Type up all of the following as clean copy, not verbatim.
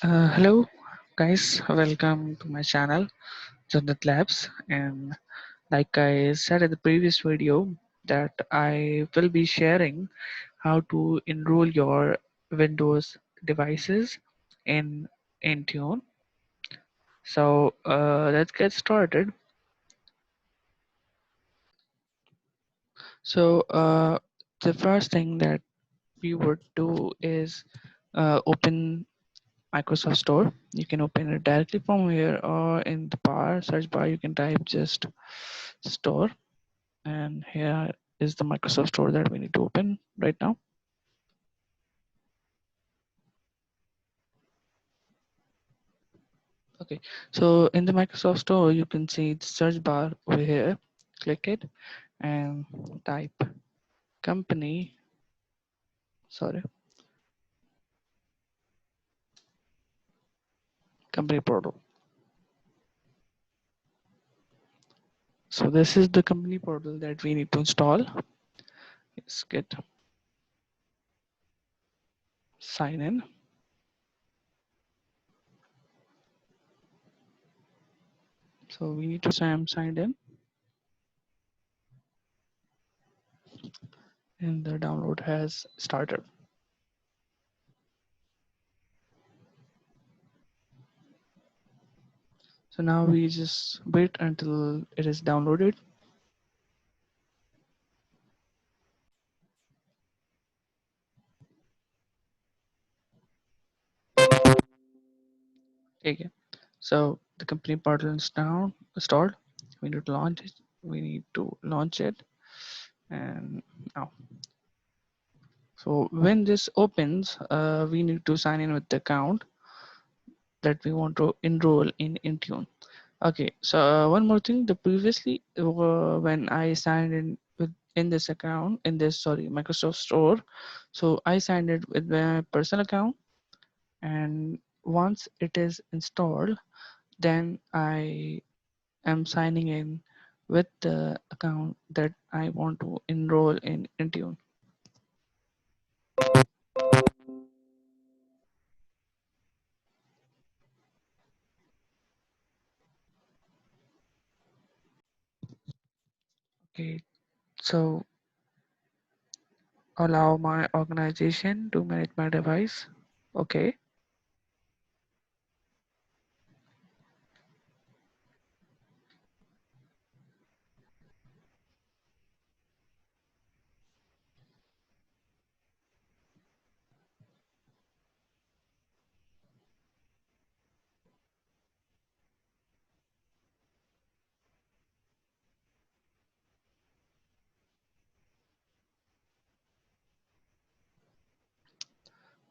Hello guys, welcome to my channel Jannat Labs, and like I said in the previous video that I will be sharing how to enroll your Windows devices in Intune. So let's get started. So the first thing that we would do is open Microsoft Store. You can open it directly from here, or in the search bar you can type just store, and here is the Microsoft Store that we need to open right now. Okay, so in the Microsoft Store you can see the search bar over here. Click it and type company, sorry, company portal. So this is the company portal that we need to install. Let's get sign in. So we need to say I'm signed in, and the download has started. So now we just wait until it is downloaded. Okay, so the company portal is now installed. We need to launch it. We need to launch it, and now. So when this opens, we need to sign in with the account that we want to enroll in Intune. Okay, so one more thing. The previously when I signed in with in this account in this Microsoft Store, so I signed it with my personal account, and once it is installed, then I am signing in with the account that I want to enroll in Intune. Okay, so allow my organization to manage my device. Okay,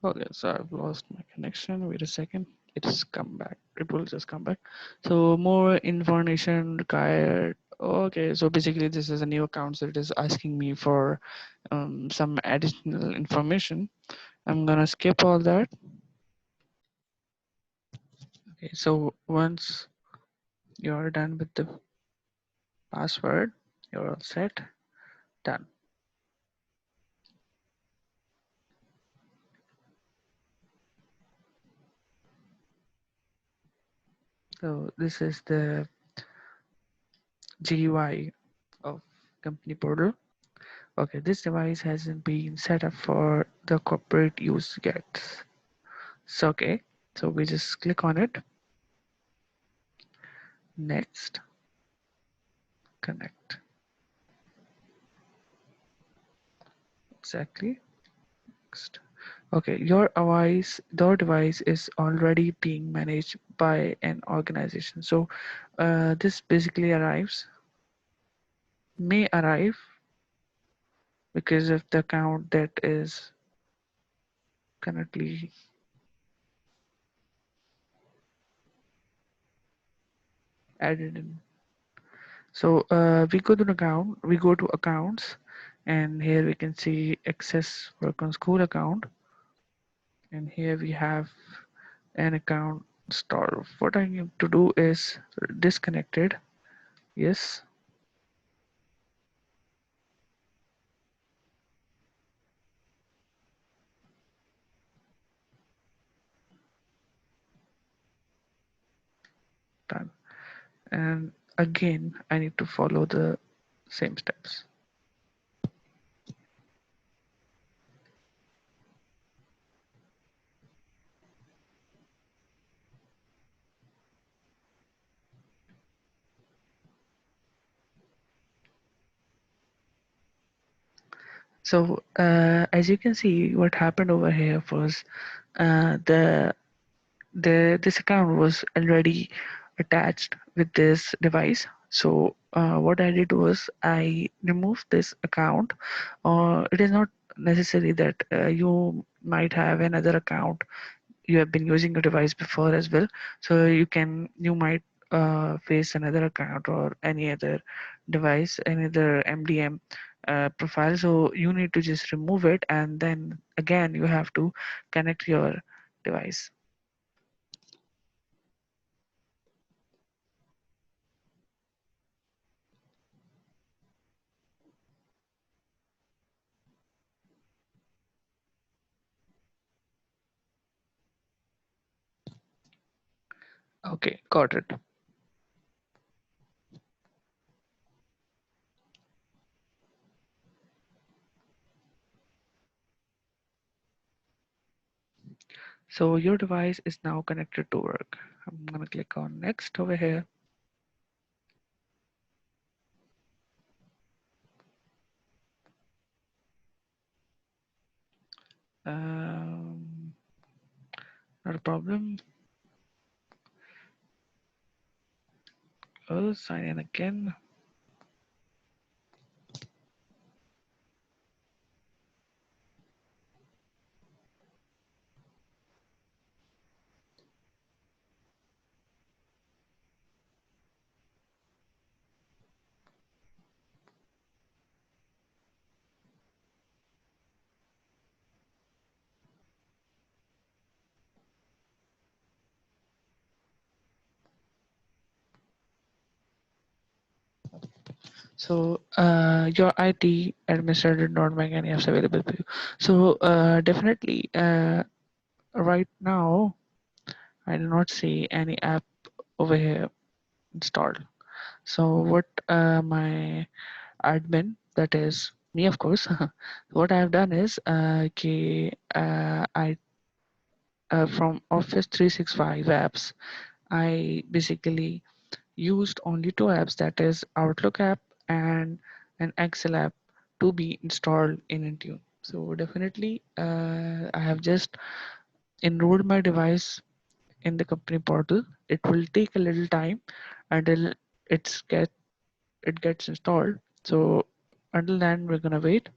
okay, so I've lost my connection. Wait a second. It's come back. It will just come back. So more information required. Okay, so basically this is a new account, so it is asking me for some additional information. I'm gonna skip all that. Okay, so once you're done with the password, you're all set. Done. So this is the GUI of company portal. Okay, this device hasn't been set up for the corporate use yet. So okay, so we just click on it. Next, connect. Exactly. Next. Okay, your device is already being managed by an organization. So this basically may arrive because of the account that is currently added in. So we go to accounts, and here we can see access work on school account, and here we have an account installed. What I need to do is disconnect it. Yes. time. And again, I need to follow the same steps. So as you can see, what happened over here was the this account was already attached with this device. So what I did was I removed this account. It is not necessary that you might have another account you have been using a device before as well, so you might face another account or any other device, any other MDM profile. So you need to just remove it, and then again you have to connect your device. Okay, got it. So your device is now connected to work. I'm gonna click on next over here. um, Not a problem. I'll sign in again. So your IT administrator did not make any apps available for you. So definitely right now I do not see any app over here installed. So what my admin, that is me of course, what I have done is I from Office 365 apps, I basically used only two apps, that is Outlook app and an Excel app, to be installed in Intune. So definitely I have just enrolled my device in the company portal. It will take a little time until it gets installed. So until then we're gonna wait.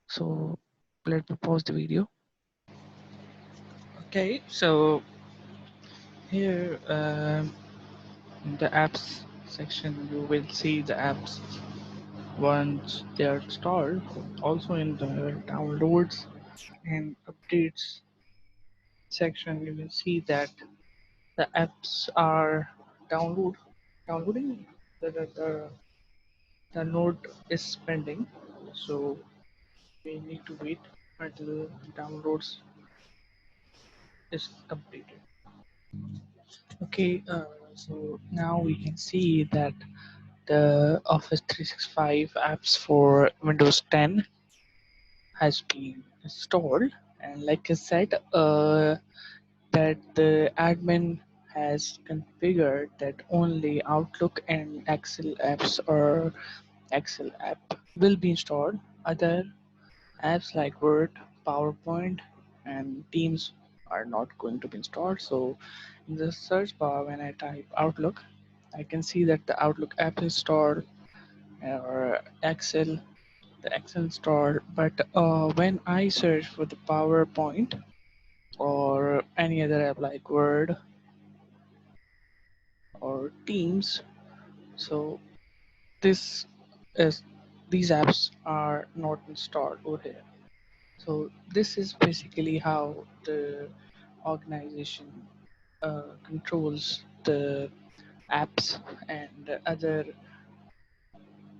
So let me pause the video. Okay, so here in the apps section you will see the apps once they are installed. Also in the downloads and updates section, you will see that the apps are downloading. The node is pending, so we need to wait until downloads is completed. Okay, so now we can see that the Office 365 apps for Windows 10 has been installed, and like I said, that the admin has configured that only Outlook and Excel apps or Excel app will be installed. Other apps like Word, PowerPoint, and Teams are not going to be installed. So in the search bar, when I type Outlook, I can see that the Outlook app is installed, or Excel, the Excel installed. But when I search for the PowerPoint or any other app like Word or Teams, so this is these apps are not installed over here. So this is basically how the organization controls the apps and other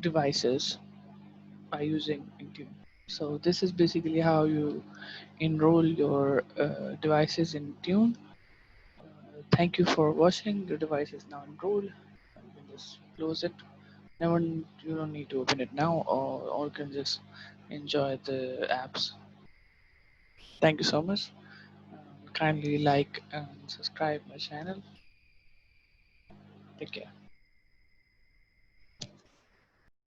devices by using Intune. So this is basically how you enroll your devices in Tune. Thank you for watching. Your device is now enrolled. You can just close it. Never, you don't need to open it now, or you can just enjoy the apps. Thank you so much. Kindly like and subscribe my channel. Take care.